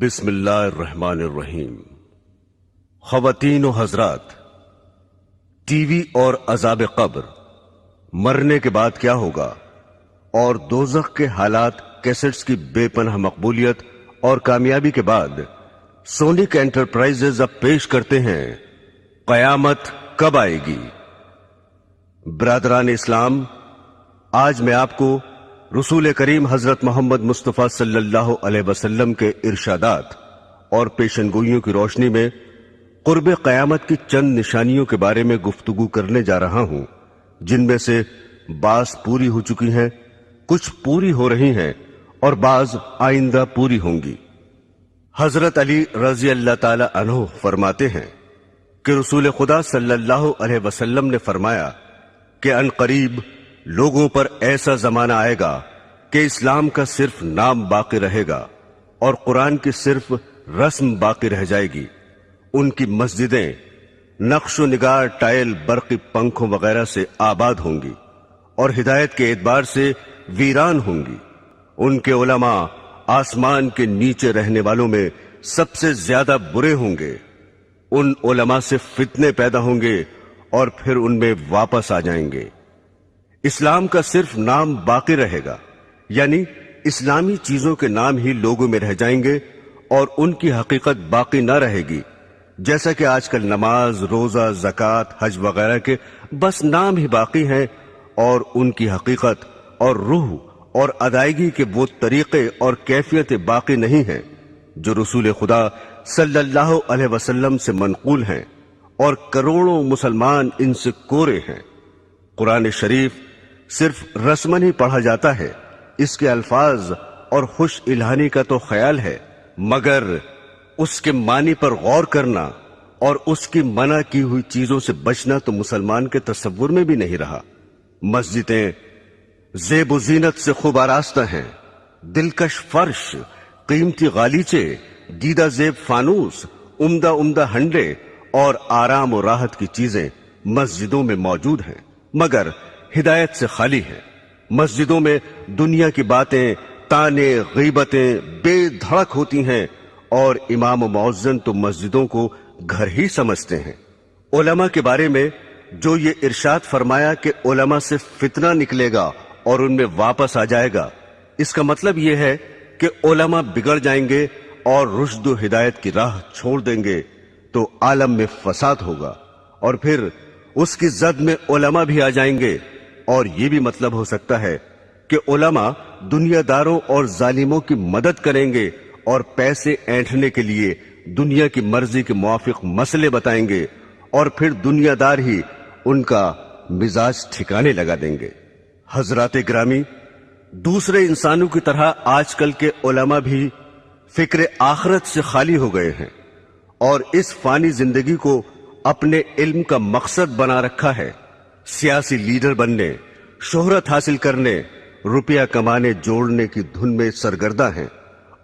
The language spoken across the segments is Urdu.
بسم اللہ الرحمن الرحیم۔ خواتین و حضرات، ٹی وی اور عذاب قبر، مرنے کے بعد کیا ہوگا اور دوزخ کے حالات کیسٹس کی بے پناہ مقبولیت اور کامیابی کے بعد سونک انٹرپرائزز اب پیش کرتے ہیں قیامت کب آئے گی۔ برادران اسلام، آج میں آپ کو رسول کریم حضرت محمد مصطفیٰ صلی اللہ علیہ وسلم کے ارشادات اور پیشن گوئیوں کی روشنی میں قرب قیامت کی چند نشانیوں کے بارے میں گفتگو کرنے جا رہا ہوں، جن میں سے بعض پوری ہو چکی ہیں، کچھ پوری ہو رہی ہیں اور بعض آئندہ پوری ہوں گی۔ حضرت علی رضی اللہ تعالی عنہ فرماتے ہیں کہ رسول خدا صلی اللہ علیہ وسلم نے فرمایا کہ عنقریب لوگوں پر ایسا زمانہ آئے گا کہ اسلام کا صرف نام باقی رہے گا اور قرآن کی صرف رسم باقی رہ جائے گی۔ ان کی مسجدیں نقش و نگار، ٹائل، برقی پنکھوں وغیرہ سے آباد ہوں گی اور ہدایت کے اعتبار سے ویران ہوں گی۔ ان کے علماء آسمان کے نیچے رہنے والوں میں سب سے زیادہ برے ہوں گے۔ ان علماء سے فتنے پیدا ہوں گے اور پھر ان میں واپس آ جائیں گے۔ اسلام کا صرف نام باقی رہے گا، یعنی اسلامی چیزوں کے نام ہی لوگوں میں رہ جائیں گے اور ان کی حقیقت باقی نہ رہے گی، جیسا کہ آج کل نماز، روزہ، زکوٰۃ، حج وغیرہ کے بس نام ہی باقی ہیں اور ان کی حقیقت اور روح اور ادائیگی کے وہ طریقے اور کیفیتیں باقی نہیں ہیں جو رسول خدا صلی اللہ علیہ وسلم سے منقول ہیں، اور کروڑوں مسلمان ان سے کورے ہیں۔ قرآن شریف صرف رسمن ہی پڑھا جاتا ہے، اس کے الفاظ اور خوش الہانی کا تو خیال ہے، مگر اس کے معنی پر غور کرنا اور اس کی منع کی ہوئی چیزوں سے بچنا تو مسلمان کے تصور میں بھی نہیں رہا۔ مسجدیں زیب و زینت سے خوب آراستہ ہیں، دلکش فرش، قیمتی غالیچے، دیدہ زیب فانوس، عمدہ عمدہ ہنڈے اور آرام و راحت کی چیزیں مسجدوں میں موجود ہیں، مگر ہدایت سے خالی ہیں۔ مسجدوں میں دنیا کی باتیں، تانے، غیبتیں بے دھڑک ہوتی ہیں اور امام و مؤذن تو مسجدوں کو گھر ہی سمجھتے ہیں۔ علماء کے بارے میں جو یہ ارشاد فرمایا کہ علماء سے فتنہ نکلے گا اور ان میں واپس آ جائے گا، اس کا مطلب یہ ہے کہ علماء بگڑ جائیں گے اور رشد و ہدایت کی راہ چھوڑ دیں گے تو عالم میں فساد ہوگا، اور پھر اس کی زد میں علماء بھی آ جائیں گے۔ اور یہ بھی مطلب ہو سکتا ہے کہ علماء دنیا داروں اور ظالموں کی مدد کریں گے اور پیسے اینٹھنے کے لیے دنیا کی مرضی کے موافق مسئلے بتائیں گے، اور پھر دنیا دار ہی ان کا مزاج ٹھکانے لگا دیں گے۔ حضرات گرامی، دوسرے انسانوں کی طرح آج کل کے علماء بھی فکر آخرت سے خالی ہو گئے ہیں اور اس فانی زندگی کو اپنے علم کا مقصد بنا رکھا ہے۔ سیاسی لیڈر بننے، شہرت حاصل کرنے، روپیہ کمانے جوڑنے کی دھن میں سرگردہ ہیں،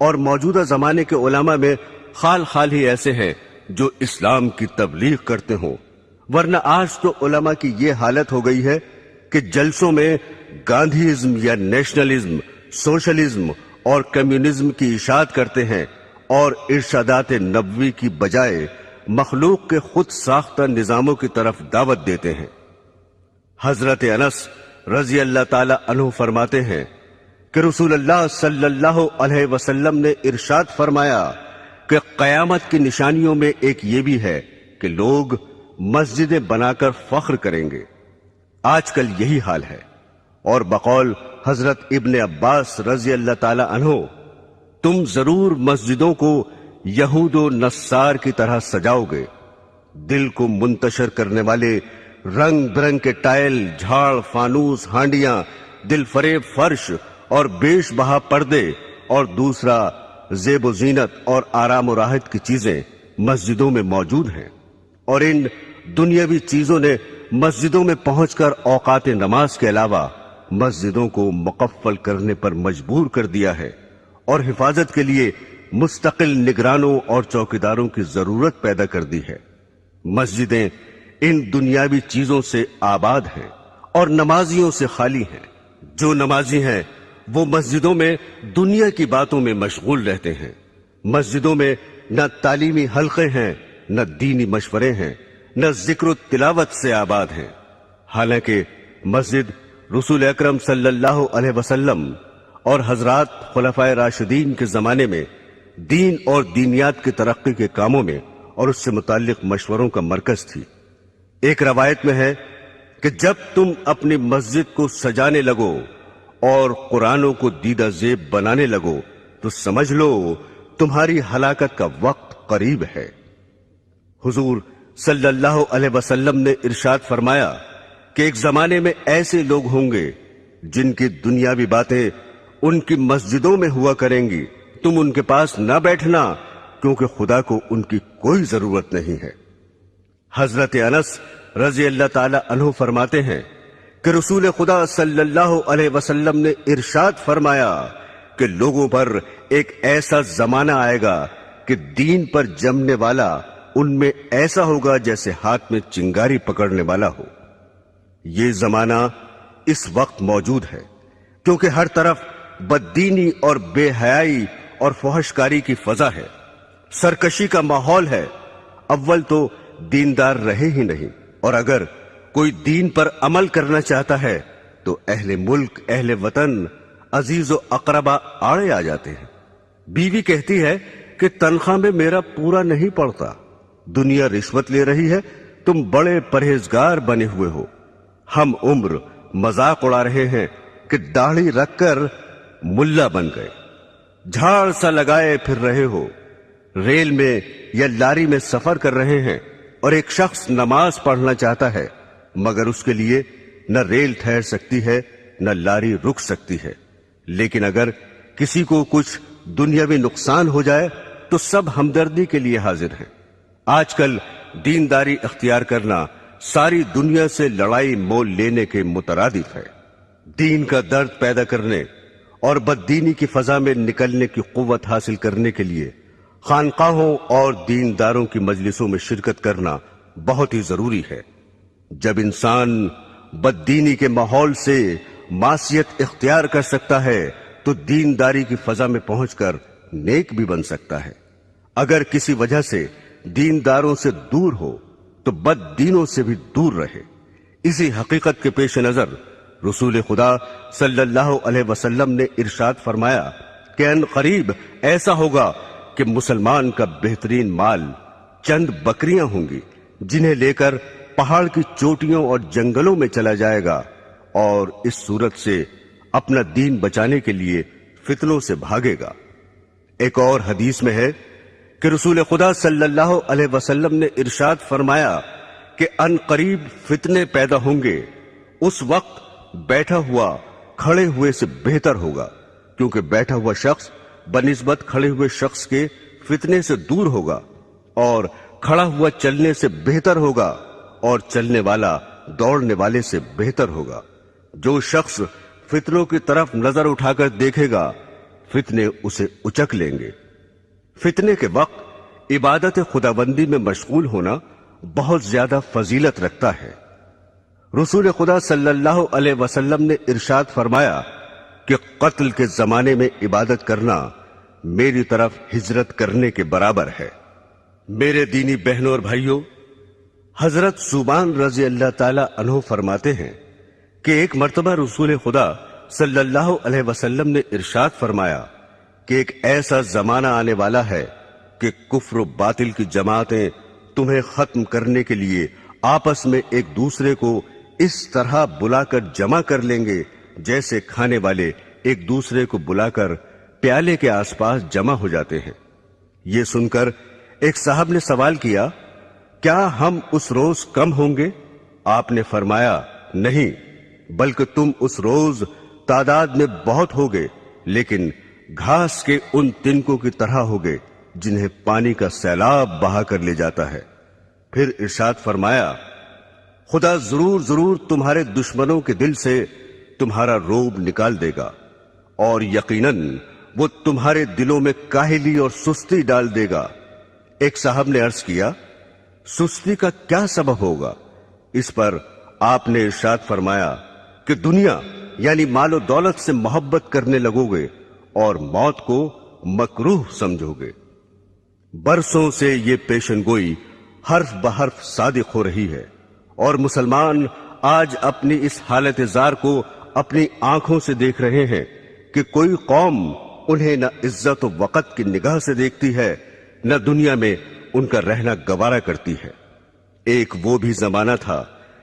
اور موجودہ زمانے کے علماء میں خال خال ہی ایسے ہیں جو اسلام کی تبلیغ کرتے ہوں، ورنہ آج تو علماء کی یہ حالت ہو گئی ہے کہ جلسوں میں گاندھیزم یا نیشنلزم، سوشلزم اور کمیونزم کی اشاعت کرتے ہیں اور ارشادات نبوی کی بجائے مخلوق کے خود ساختہ نظاموں کی طرف دعوت دیتے ہیں۔ حضرت انس رضی اللہ تعالی عنہ فرماتے ہیں کہ رسول اللہ صلی اللہ علیہ وسلم نے ارشاد فرمایا کہ قیامت کی نشانیوں میں ایک یہ بھی ہے کہ لوگ مسجدیں بنا کر فخر کریں گے۔ آج کل یہی حال ہے، اور بقول حضرت ابن عباس رضی اللہ تعالی عنہ، تم ضرور مسجدوں کو یہود و نصار کی طرح سجاؤ گے۔ دل کو منتشر کرنے والے رنگ برنگ کے ٹائل، جھاڑ، فانوس، ہانڈیاں، دل فریب فرش اور بیش بہا پردے، اور دوسرا زیب و زینت اور آرام و راحت کی چیزیں مسجدوں میں موجود ہیں، اور ان دنیاوی چیزوں نے مسجدوں میں پہنچ کر اوقات نماز کے علاوہ مسجدوں کو مقفل کرنے پر مجبور کر دیا ہے، اور حفاظت کے لیے مستقل نگرانوں اور چوکیداروں کی ضرورت پیدا کر دی ہے۔ مسجدیں ان دنیاوی چیزوں سے آباد ہیں اور نمازیوں سے خالی ہیں۔ جو نمازی ہیں وہ مسجدوں میں دنیا کی باتوں میں مشغول رہتے ہیں، مسجدوں میں نہ تعلیمی حلقے ہیں، نہ دینی مشورے ہیں، نہ ذکر و تلاوت سے آباد ہیں، حالانکہ مسجد رسول اکرم صلی اللہ علیہ وسلم اور حضرات خلفائے راشدین کے زمانے میں دین اور دینیات کی ترقی کے کاموں میں اور اس سے متعلق مشوروں کا مرکز تھی۔ ایک روایت میں ہے کہ جب تم اپنی مسجد کو سجانے لگو اور قرآنوں کو دیدہ زیب بنانے لگو تو سمجھ لو تمہاری ہلاکت کا وقت قریب ہے۔ حضور صلی اللہ علیہ وسلم نے ارشاد فرمایا کہ ایک زمانے میں ایسے لوگ ہوں گے جن کی دنیاوی باتیں ان کی مسجدوں میں ہوا کریں گی، تم ان کے پاس نہ بیٹھنا کیونکہ خدا کو ان کی کوئی ضرورت نہیں ہے۔ حضرت انس رضی اللہ تعالی عنہ فرماتے ہیں کہ رسول خدا صلی اللہ علیہ وسلم نے ارشاد فرمایا کہ لوگوں پر ایک ایسا زمانہ آئے گا کہ دین پر جمنے والا ان میں ایسا ہوگا جیسے ہاتھ میں چنگاری پکڑنے والا ہو۔ یہ زمانہ اس وقت موجود ہے کیونکہ ہر طرف بددینی اور بے حیائی اور فحشکاری کی فضا ہے، سرکشی کا ماحول ہے۔ اول تو دیندار رہے ہی نہیں، اور اگر کوئی دین پر عمل کرنا چاہتا ہے تو اہل ملک، اہل وطن، عزیز و اقربا آڑے آ جاتے ہیں۔ بیوی کہتی ہے کہ تنخواہ میں میرا پورا نہیں پڑتا، دنیا رشوت لے رہی ہے، تم بڑے پرہیزگار بنے ہوئے ہو۔ ہم عمر مذاق اڑا رہے ہیں کہ داڑھی رکھ کر ملا بن گئے، جھاڑ سا لگائے پھر رہے ہو، ریل میں یا لاری میں سفر کر رہے ہیں اور ایک شخص نماز پڑھنا چاہتا ہے مگر اس کے لیے نہ ریل ٹھہر سکتی ہے نہ لاری رک سکتی ہے، لیکن اگر کسی کو کچھ دنیاوی نقصان ہو جائے تو سب ہمدردی کے لیے حاضر ہیں۔ آج کل دینداری اختیار کرنا ساری دنیا سے لڑائی مول لینے کے مترادف ہے۔ دین کا درد پیدا کرنے اور بددینی کی فضا میں نکلنے کی قوت حاصل کرنے کے لیے خانقاہوں اور دینداروں کی مجلسوں میں شرکت کرنا بہت ہی ضروری ہے۔ جب انسان بددینی کے ماحول سے معصیت اختیار کر سکتا ہے تو دینداری کی فضا میں پہنچ کر نیک بھی بن سکتا ہے۔ اگر کسی وجہ سے دینداروں سے دور ہو تو بد دینوں سے بھی دور رہے۔ اسی حقیقت کے پیش نظر رسول خدا صلی اللہ علیہ وسلم نے ارشاد فرمایا کہ ان قریب ایسا ہوگا کہ مسلمان کا بہترین مال چند بکریاں ہوں گی جنہیں لے کر پہاڑ کی چوٹیوں اور جنگلوں میں چلا جائے گا، اور اس صورت سے اپنا دین بچانے کے لیے فتنوں سے بھاگے گا۔ ایک اور حدیث میں ہے کہ رسول خدا صلی اللہ علیہ وسلم نے ارشاد فرمایا کہ ان قریب فتنے پیدا ہوں گے، اس وقت بیٹھا ہوا کھڑے ہوئے سے بہتر ہوگا، کیونکہ بیٹھا ہوا شخص بنسبت کھڑے ہوئے شخص کے فتنے سے دور ہوگا، اور کھڑا ہوا چلنے سے بہتر ہوگا، اور چلنے والا دوڑنے والے سے بہتر ہوگا۔ جو شخص فتنوں کی طرف نظر اٹھا کر دیکھے گا فتنے اسے اچک لیں گے۔ فتنے کے وقت عبادت خداوندی میں مشغول ہونا بہت زیادہ فضیلت رکھتا ہے۔ رسول خدا صلی اللہ علیہ وسلم نے ارشاد فرمایا کہ قتل کے زمانے میں عبادت کرنا میری طرف ہجرت کرنے کے برابر ہے۔ میرے دینی بہنوں اور بھائیوں، حضرت ثوبان رضی اللہ تعالی عنہ فرماتے ہیں کہ ایک مرتبہ رسول خدا صلی اللہ علیہ وسلم نے ارشاد فرمایا کہ ایک ایسا زمانہ آنے والا ہے کہ کفر و باطل کی جماعتیں تمہیں ختم کرنے کے لیے آپس میں ایک دوسرے کو اس طرح بلا کر جمع کر لیں گے جیسے کھانے والے ایک دوسرے کو بلا کر پیالے کے آس پاس جمع ہو جاتے ہیں۔ یہ سن کر ایک صاحب نے سوال کیا، کیا ہم اس روز کم ہوں گے؟ آپ نے فرمایا، نہیں، بلکہ تم اس روز تعداد میں بہت ہوگے، لیکن گھاس کے ان تنکوں کی طرح ہوگے جنہیں پانی کا سیلاب بہا کر لے جاتا ہے۔ پھر ارشاد فرمایا، خدا ضرور ضرور تمہارے دشمنوں کے دل سے تمہارا روب نکال دے گا، اور یقیناً وہ تمہارے دلوں میں کاہلی اور سستی ڈال دے گا۔ ایک صاحب نے عرض کیا، سستی کا کیا سبب ہوگا؟ اس پر آپ نے ارشاد فرمایا کہ دنیا یعنی مال و دولت سے محبت کرنے لگو گے اور موت کو مکروہ سمجھو گے۔ برسوں سے یہ پیشن گوئی حرف بحرف صادق ہو رہی ہے، اور مسلمان آج اپنی اس حالت زار کو اپنی آنکھوں سے دیکھ رہے ہیں کہ کوئی قوم انہیں نہ عزت و وقت کی نگاہ سے دیکھتی ہے، نہ دنیا میں ان کا رہنا گوارا کرتی ہے۔ ایک وہ بھی زمانہ تھا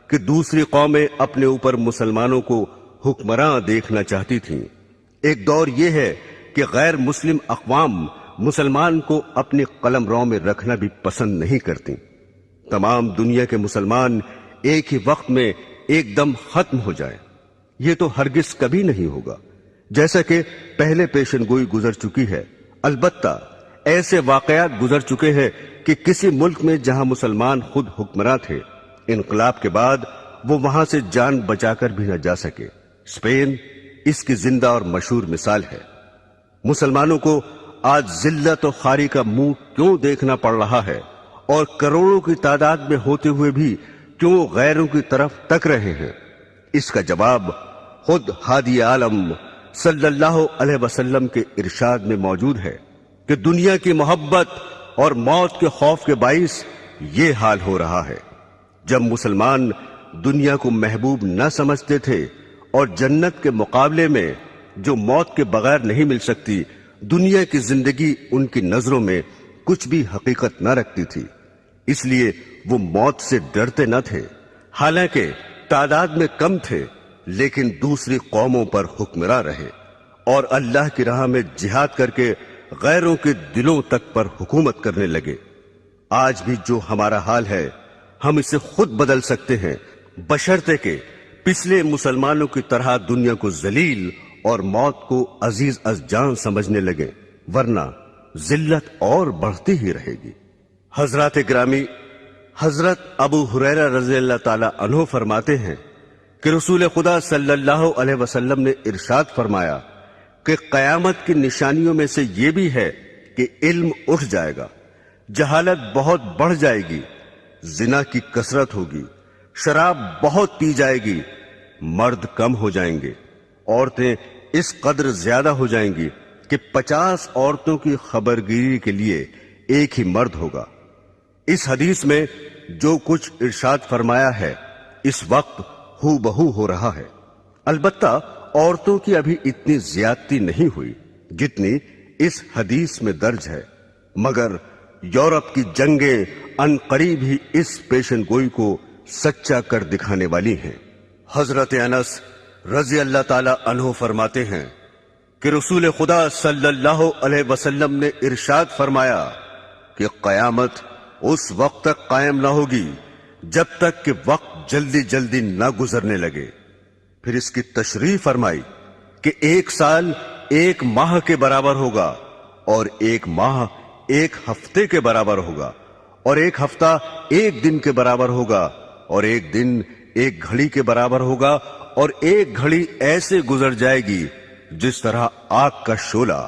کہ دوسری قومیں اپنے اوپر مسلمانوں کو حکمراں دیکھنا چاہتی تھیں۔ ایک دور یہ ہے کہ غیر مسلم اقوام مسلمان کو اپنی قلم رو میں رکھنا بھی پسند نہیں کرتی۔ تمام دنیا کے مسلمان ایک ہی وقت میں ایک دم ختم ہو جائیں، یہ تو ہرگز کبھی نہیں ہوگا، جیسا کہ پہلے پیشن گوئی گزر چکی ہے۔ البتہ ایسے واقعات گزر چکے ہیں کہ کسی ملک میں جہاں مسلمان خود حکمراں تھے، انقلاب کے بعد وہ وہاں سے جان بچا کر بھی نہ جا سکے۔ اسپین اس کی زندہ اور مشہور مثال ہے۔ مسلمانوں کو آج ذلت و خواری کا منہ کیوں دیکھنا پڑ رہا ہے، اور کروڑوں کی تعداد میں ہوتے ہوئے بھی کیوں غیروں کی طرف تک رہے ہیں؟ اس کا جواب خود ہادی عالم صلی اللہ علیہ وسلم کے ارشاد میں موجود ہے کہ دنیا کی محبت اور موت کے خوف کے باعث یہ حال ہو رہا ہے۔ جب مسلمان دنیا کو محبوب نہ سمجھتے تھے اور جنت کے مقابلے میں جو موت کے بغیر نہیں مل سکتی، دنیا کی زندگی ان کی نظروں میں کچھ بھی حقیقت نہ رکھتی تھی، اس لیے وہ موت سے ڈرتے نہ تھے۔ حالانکہ تعداد میں کم تھے، لیکن دوسری قوموں پر حکمراں رہے اور اللہ کی راہ میں جہاد کر کے غیروں کے دلوں تک پر حکومت کرنے لگے۔ آج بھی جو ہمارا حال ہے ہم اسے خود بدل سکتے ہیں، بشرطے کہ پچھلے مسلمانوں کی طرح دنیا کو ذلیل اور موت کو عزیز از جان سمجھنے لگے، ورنہ ذلت اور بڑھتی ہی رہے گی۔ حضرات گرامی، حضرت ابو ہریرہ رضی اللہ تعالی عنہ فرماتے ہیں کہ رسول خدا صلی اللہ علیہ وسلم نے ارشاد فرمایا کہ قیامت کی نشانیوں میں سے یہ بھی ہے کہ علم اٹھ جائے گا، جہالت بہت بڑھ جائے گی، زنا کی کثرت ہوگی، شراب بہت پی جائے گی، مرد کم ہو جائیں گے، عورتیں اس قدر زیادہ ہو جائیں گی کہ 50 عورتوں کی خبرگیری کے لیے ایک ہی مرد ہوگا۔ اس حدیث میں جو کچھ ارشاد فرمایا ہے اس وقت ہو بہو ہو رہا ہے۔ البتہ عورتوں کی ابھی اتنی زیادتی نہیں ہوئی جتنی اس حدیث میں درج ہے، مگر یورپ کی جنگیں ان قریب ہی اس پیشن گوئی کو سچا کر دکھانے والی ہیں۔ حضرت انس رضی اللہ تعالی عنہ فرماتے ہیں کہ رسول خدا صلی اللہ علیہ وسلم نے ارشاد فرمایا کہ قیامت اس وقت تک قائم نہ ہوگی جب تک کہ وقت جلدی جلدی نہ گزرنے لگے۔ پھر اس کی تشریح فرمائی کہ 1 سال 1 ماہ کے برابر ہوگا، اور 1 ماہ 1 ہفتے کے برابر ہوگا، اور 1 ہفتہ 1 دن کے برابر ہوگا، اور 1 دن 1 گھڑی کے برابر ہوگا، اور 1 گھڑی ایسے گزر جائے گی جس طرح آگ کا شعلہ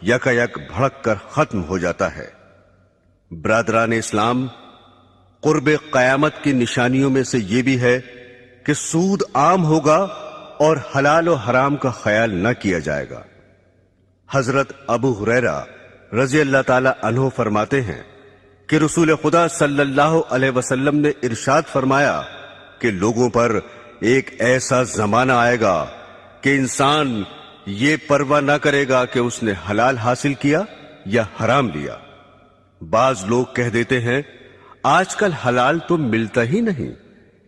یکایک بھڑک کر ختم ہو جاتا ہے۔ برادران اسلام، قرب قیامت کی نشانیوں میں سے یہ بھی ہے کہ سود عام ہوگا اور حلال و حرام کا خیال نہ کیا جائے گا۔ حضرت ابو ہریرہ رضی اللہ تعالی عنہ فرماتے ہیں کہ رسول خدا صلی اللہ علیہ وسلم نے ارشاد فرمایا کہ لوگوں پر ایک ایسا زمانہ آئے گا کہ انسان یہ پرواہ نہ کرے گا کہ اس نے حلال حاصل کیا یا حرام لیا۔ بعض لوگ کہہ دیتے ہیں آج کل حلال تو ملتا ہی نہیں،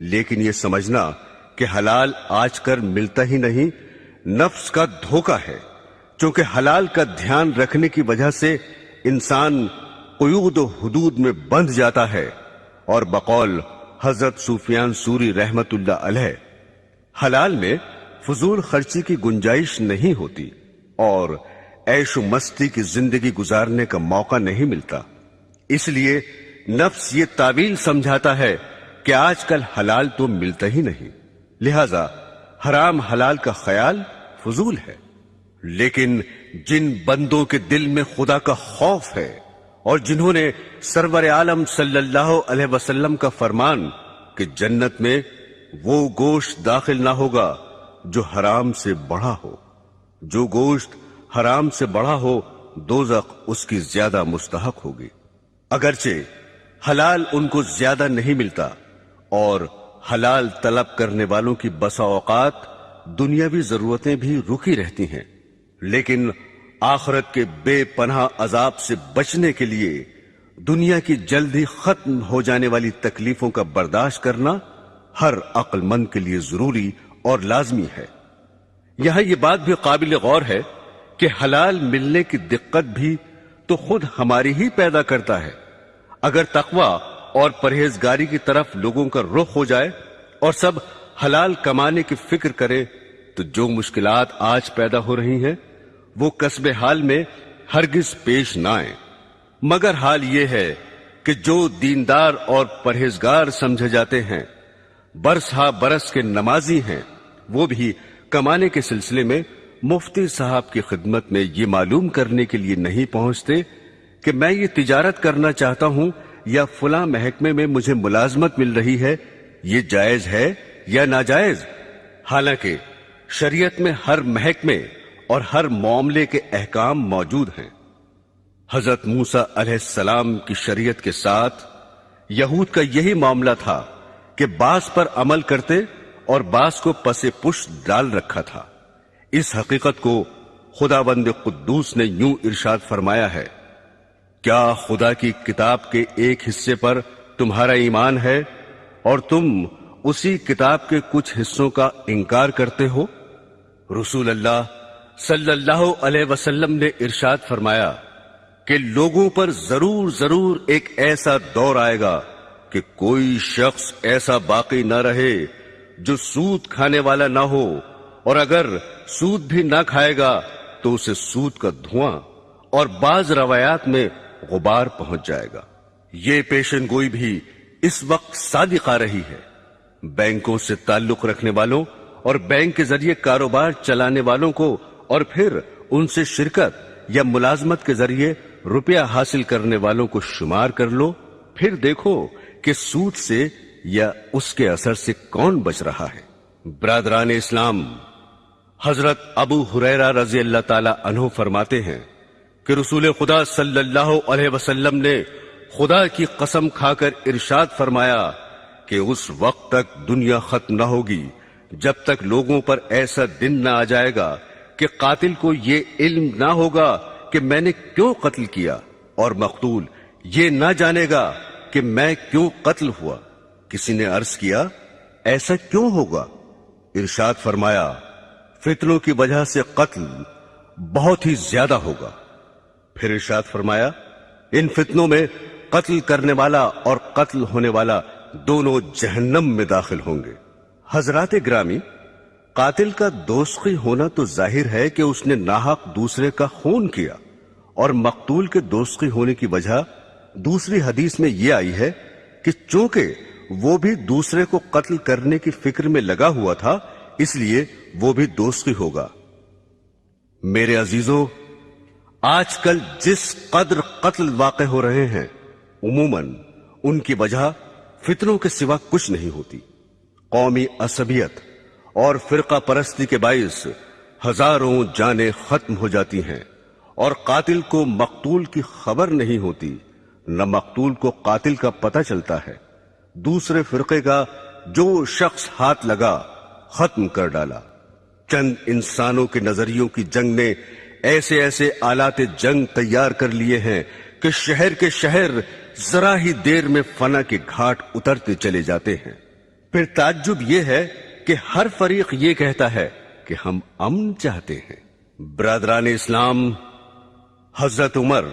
لیکن یہ سمجھنا کہ حلال آج کل ملتا ہی نہیں نفس کا دھوکہ ہے، چونکہ حلال کا دھیان رکھنے کی وجہ سے انسان قیود و حدود میں بندھ جاتا ہے، اور بقول حضرت سفیان ثوری رحمت اللہ علیہ حلال میں فضول خرچی کی گنجائش نہیں ہوتی اور عیش و مستی کی زندگی گزارنے کا موقع نہیں ملتا، اس لیے نفس یہ تعویل سمجھاتا ہے کہ آج کل حلال تو ملتا ہی نہیں، لہذا حرام حلال کا خیال فضول ہے۔ لیکن جن بندوں کے دل میں خدا کا خوف ہے اور جنہوں نے سرور عالم صلی اللہ علیہ وسلم کا فرمان کہ جنت میں وہ گوشت داخل نہ ہوگا جو حرام سے بڑھا ہو، جو گوشت حرام سے بڑھا ہو دوزخ اس کی زیادہ مستحق ہوگی۔ اگرچہ حلال ان کو زیادہ نہیں ملتا اور حلال طلب کرنے والوں کی بسا اوقات دنیاوی ضرورتیں بھی رکی رہتی ہیں، لیکن آخرت کے بے پناہ عذاب سے بچنے کے لیے دنیا کی جلد ہی ختم ہو جانے والی تکلیفوں کا برداشت کرنا ہر عقل مند کے لیے ضروری اور لازمی ہے۔ یہاں یہ بات بھی قابل غور ہے کہ حلال ملنے کی دقت بھی تو خود ہماری ہی پیدا کرتا ہے۔ اگر تقوی اور پرہیزگاری کی طرف لوگوں کا رخ ہو جائے اور سب حلال کمانے کی فکر کریں تو جو مشکلات آج پیدا ہو رہی ہیں وہ کسب حال میں ہرگز پیش نہ آئیں، مگر حال یہ ہے کہ جو دیندار اور پرہیزگار سمجھے جاتے ہیں، برس ہا برس کے نمازی ہیں، وہ بھی کمانے کے سلسلے میں مفتی صاحب کی خدمت میں یہ معلوم کرنے کے لیے نہیں پہنچتے کہ میں یہ تجارت کرنا چاہتا ہوں یا فلاں محکمے میں مجھے ملازمت مل رہی ہے، یہ جائز ہے یا ناجائز، حالانکہ شریعت میں ہر محکمے اور ہر معاملے کے احکام موجود ہیں۔ حضرت موسیٰ علیہ السلام کی شریعت کے ساتھ یہود کا یہی معاملہ تھا کہ بعض پر عمل کرتے اور بعض کو پس پشت ڈال رکھا تھا۔ اس حقیقت کو خداوند قدوس نے یوں ارشاد فرمایا ہے، کیا خدا کی کتاب کے ایک حصے پر تمہارا ایمان ہے اور تم اسی کتاب کے کچھ حصوں کا انکار کرتے ہو؟ رسول اللہ صلی اللہ علیہ وسلم نے ارشاد فرمایا کہ لوگوں پر ضرور ایک ایسا دور آئے گا کہ کوئی شخص ایسا باقی نہ رہے جو سود کھانے والا نہ ہو، اور اگر سود بھی نہ کھائے گا تو اسے سود کا دھواں اور بعض روایات میں غبار پہنچ جائے گا۔ یہ پیشن گوئی بھی اس وقت صادق آ رہی ہے۔ بینکوں سے تعلق رکھنے والوں اور بینک کے ذریعے کاروبار چلانے والوں کو اور پھر ان سے شرکت یا ملازمت کے ذریعے روپیہ حاصل کرنے والوں کو شمار کر لو، پھر دیکھو کہ سود سے یا اس کے اثر سے کون بچ رہا ہے۔ برادران اسلام، حضرت ابو ہریرہ رضی اللہ تعالی عنہ فرماتے ہیں کہ رسول خدا صلی اللہ علیہ وسلم نے خدا کی قسم کھا کر ارشاد فرمایا کہ اس وقت تک دنیا ختم نہ ہوگی جب تک لوگوں پر ایسا دن نہ آ جائے گا کہ قاتل کو یہ علم نہ ہوگا کہ میں نے کیوں قتل کیا، اور مقتول یہ نہ جانے گا کہ میں کیوں قتل ہوا۔ کسی نے عرض کیا، ایسا کیوں ہوگا؟ ارشاد فرمایا، فتنوں کی وجہ سے قتل بہت ہی زیادہ ہوگا۔ پھر ارشاد فرمایا، ان فتنوں میں قتل کرنے والا اور قتل ہونے والا دونوں جہنم میں داخل ہوں گے۔ حضرات گرامی، قاتل کا دوزخی ہونا تو ظاہر ہے کہ اس نے ناحق دوسرے کا خون کیا، اور مقتول کے دوزخی ہونے کی وجہ دوسری حدیث میں یہ آئی ہے کہ چونکہ وہ بھی دوسرے کو قتل کرنے کی فکر میں لگا ہوا تھا اس لیے وہ بھی دوزخی ہوگا۔ میرے عزیزوں، آج کل جس قدر قتل واقع ہو رہے ہیں عموماً ان کی وجہ فتنوں کے سوا کچھ نہیں ہوتی۔ قومی عصبیت اور فرقہ پرستی کے باعث ہزاروں جانیں ختم ہو جاتی ہیں، اور قاتل کو مقتول کی خبر نہیں ہوتی، نہ مقتول کو قاتل کا پتہ چلتا ہے۔ دوسرے فرقے کا جو شخص ہاتھ لگا ختم کر ڈالا۔ چند انسانوں کے نظریوں کی جنگ نے ایسے ایسے آلات جنگ تیار کر لیے ہیں کہ شہر کے شہر ذرا ہی دیر میں فنا کے گھاٹ اترتے چلے جاتے ہیں۔ پھر تعجب یہ ہے کہ ہر فریق یہ کہتا ہے کہ ہم امن چاہتے ہیں۔ برادران اسلام، حضرت عمر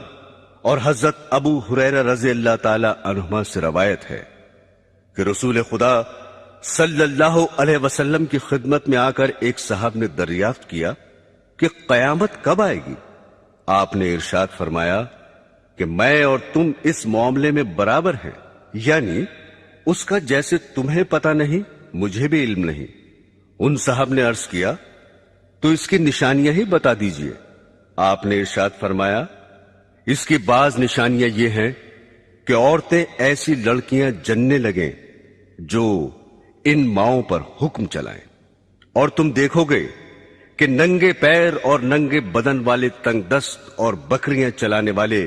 اور حضرت ابو ہریرہ رضی اللہ تعالی عنہما سے روایت ہے کہ رسول خدا صلی اللہ علیہ وسلم کی خدمت میں آ کر ایک صاحب نے دریافت کیا کہ قیامت کب آئے گی؟ آپ نے ارشاد فرمایا کہ میں اور تم اس معاملے میں برابر ہیں، یعنی اس کا جیسے تمہیں پتہ نہیں مجھے بھی علم نہیں۔ ان صاحب نے عرض کیا، تو اس کی نشانیاں ہی بتا دیجئے۔ آپ نے ارشاد فرمایا، اس کی بعض نشانیاں یہ ہیں کہ عورتیں ایسی لڑکیاں جننے لگیں جو ان ماؤں پر حکم چلائیں، اور تم دیکھو گے کہ ننگے پیر اور ننگے بدن والے تنگ دست اور بکریاں چلانے والے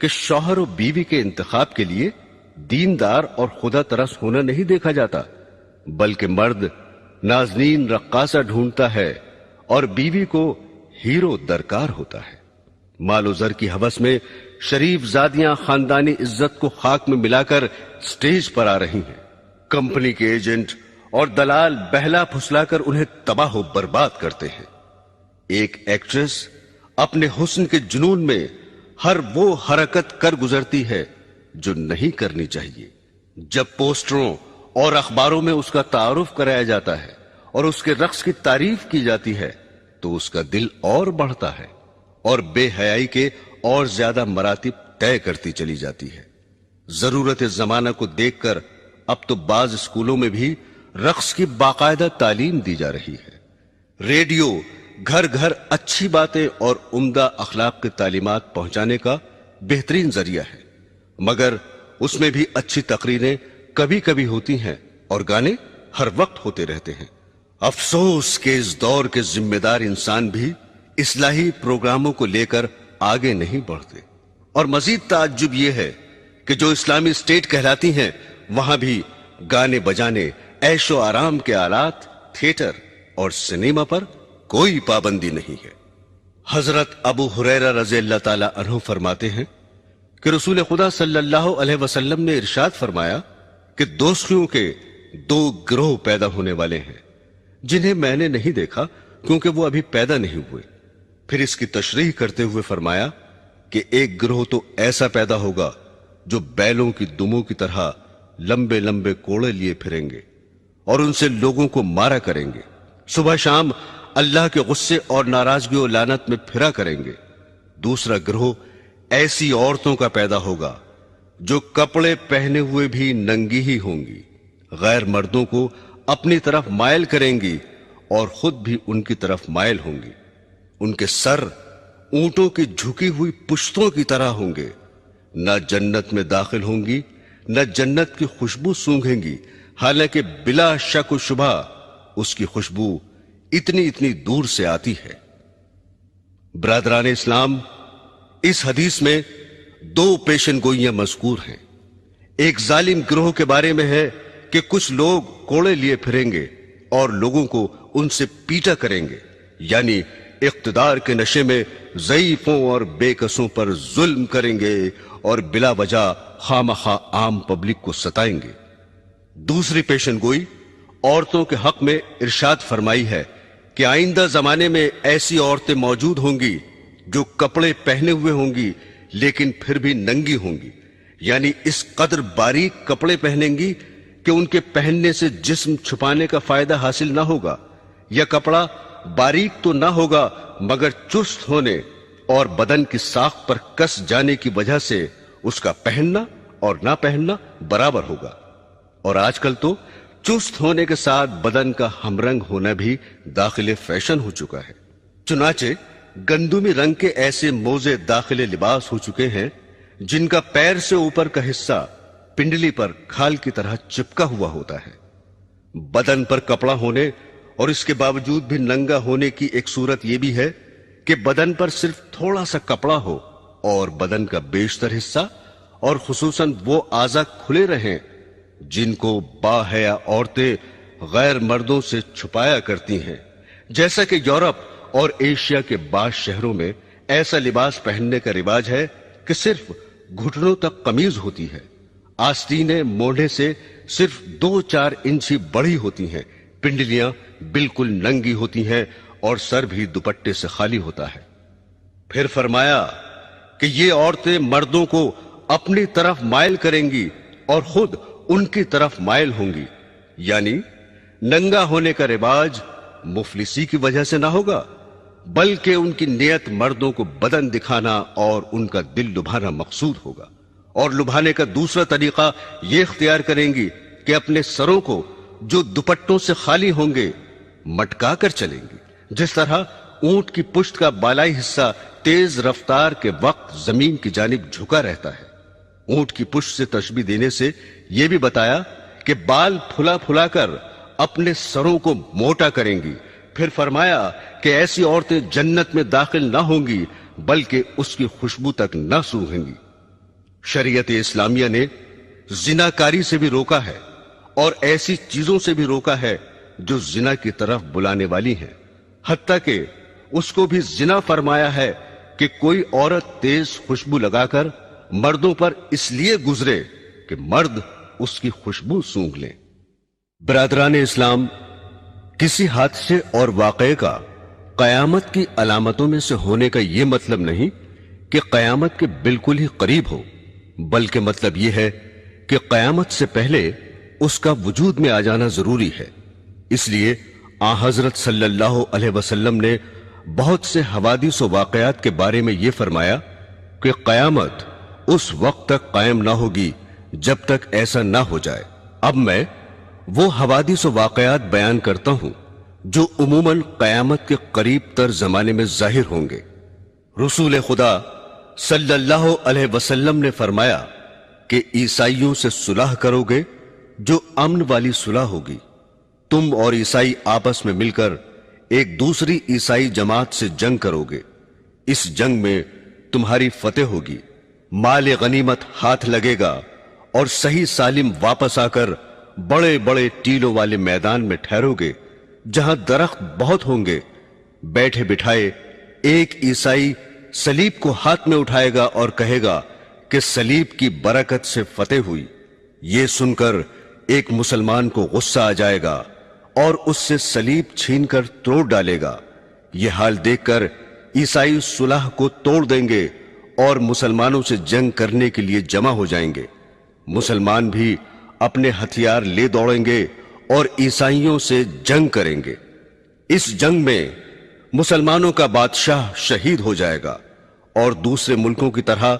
کہ شوہر و بیوی کے انتخاب کے لیے دیندار اور خدا ترس ہونا نہیں دیکھا جاتا، بلکہ مرد نازنین رقاصہ ڈھونڈتا ہے اور بیوی کو ہیرو درکار ہوتا ہے۔ مال و زر کی ہوس میں شریف زادیاں خاندانی عزت کو خاک میں ملا کر سٹیج پر آ رہی ہیں۔ کمپنی کے ایجنٹ اور دلال بہلا پھسلا کر انہیں تباہ و برباد کرتے ہیں۔ ایک ایکٹریس اپنے حسن کے جنون میں ہر وہ حرکت کر گزرتی ہے جو نہیں کرنی چاہیے۔ جب پوسٹروں اور اخباروں میں اس کا تعارف کرایا جاتا ہے اور اس کے رقص کی تعریف کی جاتی ہے تو اس کا دل اور بڑھتا ہے اور بے حیائی کے اور زیادہ مراتب طے کرتی چلی جاتی ہے۔ ضرورت زمانہ کو دیکھ کر اب تو بعض اسکولوں میں بھی رقص کی باقاعدہ تعلیم دی جا رہی ہے۔ ریڈیو گھر گھر اچھی باتیں اور عمدہ اخلاق کی تعلیمات پہنچانے کا بہترین ذریعہ ہے، مگر اس میں بھی اچھی تقریریں کبھی کبھی ہوتی ہیں اور گانے ہر وقت ہوتے رہتے ہیں۔ افسوس کہ اس دور کے ذمہ دار انسان بھی اصلاحی پروگراموں کو لے کر آگے نہیں بڑھتے، اور مزید تعجب یہ ہے کہ جو اسلامی اسٹیٹ کہلاتی ہیں وہاں بھی گانے بجانے، عیش و آرام کے آلات، تھیٹر اور سنیما پر کوئی پابندی نہیں ہے۔ حضرت ابو ہریرہ رضی اللہ تعالی عنہ فرماتے ہیں کہ رسول خدا صلی اللہ علیہ وسلم نے ارشاد فرمایا کہ دوستیوں کے دو گروہ پیدا ہونے والے ہیں جنہیں میں نے نہیں دیکھا کیونکہ وہ ابھی پیدا نہیں ہوئے۔ پھر اس کی تشریح کرتے ہوئے فرمایا کہ ایک گروہ تو ایسا پیدا ہوگا جو بیلوں کی دموں کی طرح لمبے لمبے کوڑے لیے پھریں گے اور ان سے لوگوں کو مارا کریں گے، صبح شام اللہ کے غصے اور ناراضگی و لعنت میں پھرا کریں گے۔ دوسرا گروہ ایسی عورتوں کا پیدا ہوگا جو کپڑے پہنے ہوئے بھی ننگی ہی ہوں گی، غیر مردوں کو اپنی طرف مائل کریں گی اور خود بھی ان کی طرف مائل ہوں گی۔ ان کے سر اونٹوں کی جھکی ہوئی پشتوں کی طرح ہوں گے، نہ جنت میں داخل ہوں گی نہ جنت کی خوشبو سونگھیں گی، حالانکہ بلا شک و شبہ اس کی خوشبو اتنی دور سے آتی ہے۔ برادران اسلام، اس حدیث میں دو پیشن گوئیاں مذکور ہیں۔ ایک ظالم گروہ کے بارے میں ہے کہ کچھ لوگ کوڑے لیے پھریں گے اور لوگوں کو ان سے پیٹا کریں گے، یعنی اقتدار کے نشے میں ضعیفوں اور بے کسوں پر ظلم کریں گے اور بلا وجہ خامخواہ عام پبلک کو ستائیں گے۔ دوسری پیشن گوئی عورتوں کے حق میں ارشاد فرمائی ہے کہ آئندہ زمانے میں ایسی عورتیں موجود ہوں گی جو کپڑے پہنے ہوئے ہوں گی لیکن پھر بھی ننگی ہوں گی، یعنی اس قدر باریک کپڑے پہنیں گی کہ ان کے پہننے سے جسم چھپانے کا فائدہ حاصل نہ ہوگا، یا کپڑا باریک تو نہ ہوگا مگر چست ہونے اور بدن کی ساخت پر کس جانے کی وجہ سے اس کا پہننا اور نہ پہننا برابر ہوگا۔ اور آج کل تو چست ہونے کے ساتھ بدن کا ہم رنگ ہونا بھی داخل فیشن ہو چکا ہے۔ چنانچہ گندمی رنگ کے ایسے موزے داخل لباس ہو چکے ہیں جن کا پیر سے اوپر کا حصہ پنڈلی پر کھال کی طرح چپکا ہوا ہوتا ہے۔ بدن پر کپڑا ہونے اور اس کے باوجود بھی ننگا ہونے کی ایک صورت یہ بھی ہے کہ بدن پر صرف تھوڑا سا کپڑا ہو اور بدن کا بیشتر حصہ اور خصوصاً وہ اعضاء کھلے رہیں جن کو باحیا عورتیں غیر مردوں سے چھپایا کرتی ہیں، جیسا کہ یورپ اور ایشیا کے بعض شہروں میں ایسا لباس پہننے کا رواج ہے کہ صرف گھٹنوں تک قمیض ہوتی ہے، آستینیں موڑھے سے صرف 2-4 انچ ہی بڑی ہوتی ہیں، پنڈلیاں بالکل ننگی ہوتی ہیں اور سر بھی دوپٹے سے خالی ہوتا ہے۔ پھر فرمایا کہ یہ عورتیں مردوں کو اپنی طرف مائل کریں گی اور خود ان کی طرف مائل ہوں گی، یعنی ننگا ہونے کا رواج مفلسی کی وجہ سے نہ ہوگا بلکہ ان کی نیت مردوں کو بدن دکھانا اور ان کا دل لبھانا مقصود ہوگا، اور لبھانے کا دوسرا طریقہ یہ اختیار کریں گی کہ اپنے سروں کو جو دوپٹوں سے خالی ہوں گے مٹکا کر چلیں گی، جس طرح اونٹ کی پشت کا بالائی حصہ تیز رفتار کے وقت زمین کی جانب جھکا رہتا ہے۔ اونٹ کی پشت سے تشبیہ دینے سے یہ بھی بتایا کہ بال پھلا پھلا کر اپنے سروں کو موٹا کریں گی۔ پھر فرمایا کہ ایسی عورتیں جنت میں داخل نہ ہوں گی بلکہ اس کی خوشبو تک نہ سونگھیں گی۔ شریعت اسلامیہ نے زناکاری سے بھی روکا ہے اور ایسی چیزوں سے بھی روکا ہے جو زنا کی طرف بلانے والی ہیں، حتیٰ کہ اس کو بھی زنا فرمایا ہے کہ کوئی عورت تیز خوشبو لگا کر مردوں پر اس لیے گزرے کہ مرد اس کی خوشبو سونگھ لیں۔ برادران اسلام، کسی حادثے اور واقعے کا قیامت کی علامتوں میں سے ہونے کا یہ مطلب نہیں کہ قیامت کے بالکل ہی قریب ہو، بلکہ مطلب یہ ہے کہ قیامت سے پہلے اس کا وجود میں آ جانا ضروری ہے۔ اس لیے آن حضرت صلی اللہ علیہ وسلم نے بہت سے حوادث و واقعات کے بارے میں یہ فرمایا کہ قیامت اس وقت تک قائم نہ ہوگی جب تک ایسا نہ ہو جائے۔ اب میں وہ حوادث و واقعات بیان کرتا ہوں جو عموماً قیامت کے قریب تر زمانے میں ظاہر ہوں گے۔ رسول خدا صلی اللہ علیہ وسلم نے فرمایا کہ عیسائیوں سے صلح کرو گے جو امن والی صلح ہوگی۔ تم اور عیسائی آپس میں مل کر ایک دوسری عیسائی جماعت سے جنگ کرو گے، اس جنگ میں تمہاری فتح ہوگی، مال غنیمت ہاتھ لگے گا اور صحیح سالم واپس آ کر بڑے بڑے ٹیلوں والے میدان میں ٹھہرو گے جہاں درخت بہت ہوں گے۔ بیٹھے بٹھائے ایک عیسائی صلیب کو ہاتھ میں اٹھائے گا اور کہے گا کہ صلیب کی برکت سے فتح ہوئی۔ یہ سن کر ایک مسلمان کو غصہ آ جائے گا اور اس سے صلیب چھین کر توڑ ڈالے گا۔ یہ حال دیکھ کر عیسائی صلح کو توڑ دیں گے اور مسلمانوں سے جنگ کرنے کے لیے جمع ہو جائیں گے۔ مسلمان بھی اپنے ہتھیار لے دوڑیں گے اور عیسائیوں سے جنگ کریں گے۔ اس جنگ میں مسلمانوں کا بادشاہ شہید ہو جائے گا اور دوسرے ملکوں کی طرح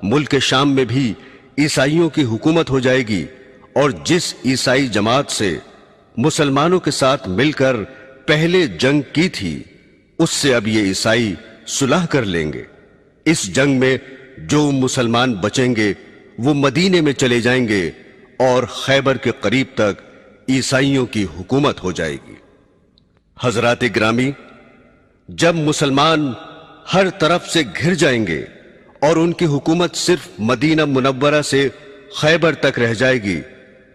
ملک شام میں بھی عیسائیوں کی حکومت ہو جائے گی، اور جس عیسائی جماعت سے مسلمانوں کے ساتھ مل کر پہلے جنگ کی تھی اس سے اب یہ عیسائی صلح کر لیں گے۔ اس جنگ میں جو مسلمان بچیں گے وہ مدینے میں چلے جائیں گے اور خیبر کے قریب تک عیسائیوں کی حکومت ہو جائے گی۔ حضرات گرامی، جب مسلمان ہر طرف سے گھر جائیں گے اور ان کی حکومت صرف مدینہ منورہ سے خیبر تک رہ جائے گی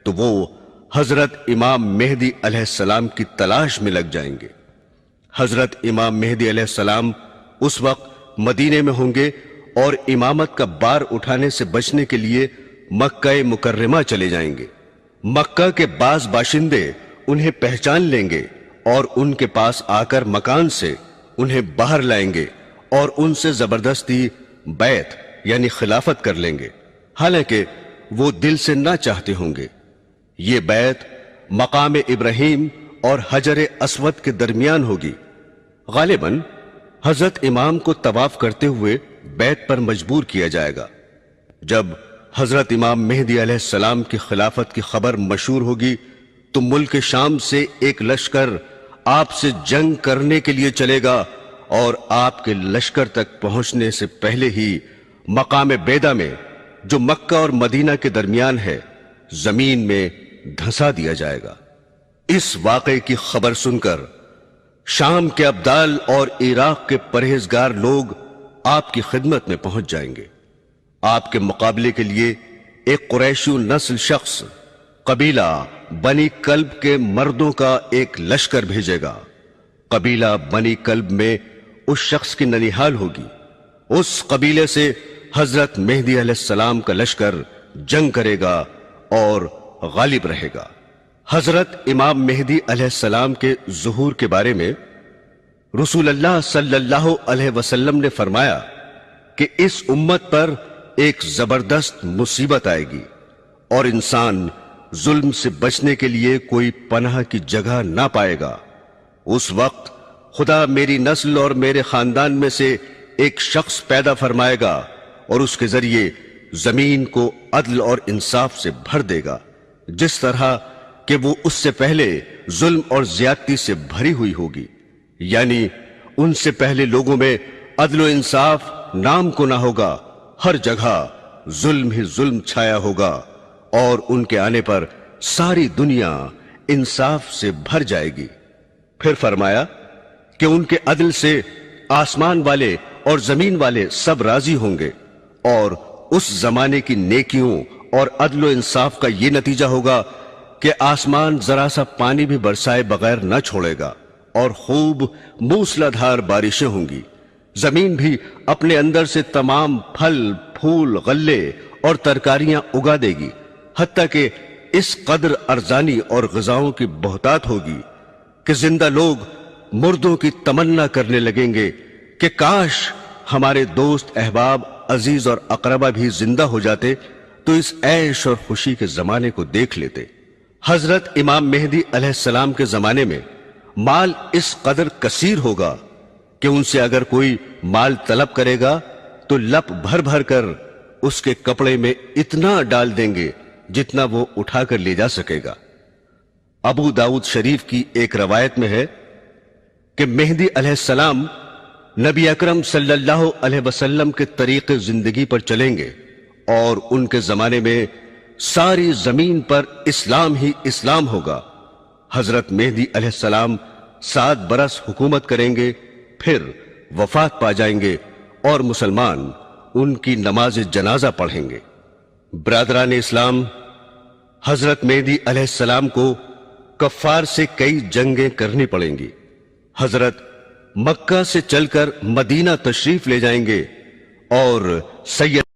تو وہ حضرت امام مہدی علیہ السلام کی تلاش میں لگ جائیں گے۔ حضرت امام مہدی علیہ السلام اس وقت مدینے میں ہوں گے اور امامت کا بار اٹھانے سے بچنے کے لیے مکہ مکرمہ چلے جائیں گے۔ مکہ کے بعض باشندے انہیں پہچان لیں گے اور ان کے پاس آ کر مکان سے انہیں باہر لائیں گے اور ان سے زبردستی بیعت یعنی خلافت کر لیں گے، حالانکہ وہ دل سے نہ چاہتے ہوں گے۔ یہ بیعت مقام ابراہیم اور حجر اسود کے درمیان ہوگی۔ غالباً حضرت امام کو طواف کرتے ہوئے بیعت پر مجبور کیا جائے گا۔ جب حضرت امام مہدی علیہ السلام کی خلافت کی خبر مشہور ہوگی تو ملک شام سے ایک لشکر آپ سے جنگ کرنے کے لیے چلے گا اور آپ کے لشکر تک پہنچنے سے پہلے ہی مقام بیدا میں جو مکہ اور مدینہ کے درمیان ہے زمین میں دھنسا دیا جائے گا۔ اس واقعے کی خبر سن کر شام کے ابدال اور عراق کے پرہیزگار لوگ آپ کی خدمت میں پہنچ جائیں گے۔ آپ کے مقابلے کے لیے ایک قریشی نسل شخص قبیلہ بنی کلب کے مردوں کا ایک لشکر بھیجے گا۔ قبیلہ بنی کلب میں اس شخص کی ننیحال ہوگی۔ اس قبیلے سے حضرت مہدی علیہ السلام کا لشکر جنگ کرے گا اور غالب رہے گا۔ حضرت امام مہدی علیہ السلام کے ظہور کے بارے میں رسول اللہ صلی اللہ علیہ وسلم نے فرمایا کہ اس امت پر ایک زبردست مصیبت آئے گی اور انسان ظلم سے بچنے کے لیے کوئی پناہ کی جگہ نہ پائے گا۔ اس وقت خدا میری نسل اور میرے خاندان میں سے ایک شخص پیدا فرمائے گا اور اس کے ذریعے زمین کو عدل اور انصاف سے بھر دے گا، جس طرح کہ وہ اس سے پہلے ظلم اور زیادتی سے بھری ہوئی ہوگی۔ یعنی ان سے پہلے لوگوں میں عدل و انصاف نام کو نہ ہوگا، ہر جگہ ظلم ہی ظلم چھایا ہوگا، اور ان کے آنے پر ساری دنیا انصاف سے بھر جائے گی۔ پھر فرمایا کہ ان کے عدل سے آسمان والے اور زمین والے سب راضی ہوں گے، اور اس زمانے کی نیکیوں اور عدل و انصاف کا یہ نتیجہ ہوگا کہ آسمان ذرا سا پانی بھی برسائے بغیر نہ چھوڑے گا اور خوب موسلادھار بارشیں ہوں گی. زمین بھی اپنے اندر سے تمام پھل پھول غلے اور ترکاریاں اگا دے گی، حتیٰ کہ اس قدر ارزانی اور غذاؤں کی بہتات ہوگی کہ زندہ لوگ مردوں کی تمنا کرنے لگیں گے کہ کاش ہمارے دوست احباب عزیز اور اقربا بھی زندہ ہو جاتے تو اس عیش اور خوشی کے زمانے کو دیکھ لیتے. حضرت امام مہدی علیہ السلام کے زمانے میں مال اس قدر کثیر ہوگا کہ ان سے اگر کوئی مال طلب کرے گا تو لپ بھر بھر کر اس کے کپڑے میں اتنا ڈال دیں گے جتنا وہ اٹھا کر لے جا سکے گا. ابو داؤد شریف کی ایک روایت میں ہے کہ مہدی علیہ السلام نبی اکرم صلی اللہ علیہ وسلم کے طریق زندگی پر چلیں گے اور ان کے زمانے میں ساری زمین پر اسلام ہی اسلام ہوگا. حضرت مہدی علیہ السلام 7 برس حکومت کریں گے، پھر وفات پا جائیں گے اور مسلمان ان کی نماز جنازہ پڑھیں گے. برادران اسلام، حضرت مہدی علیہ السلام کو کفار سے کئی جنگیں کرنی پڑیں گی. حضرت مکہ سے چل کر مدینہ تشریف لے جائیں گے اور سید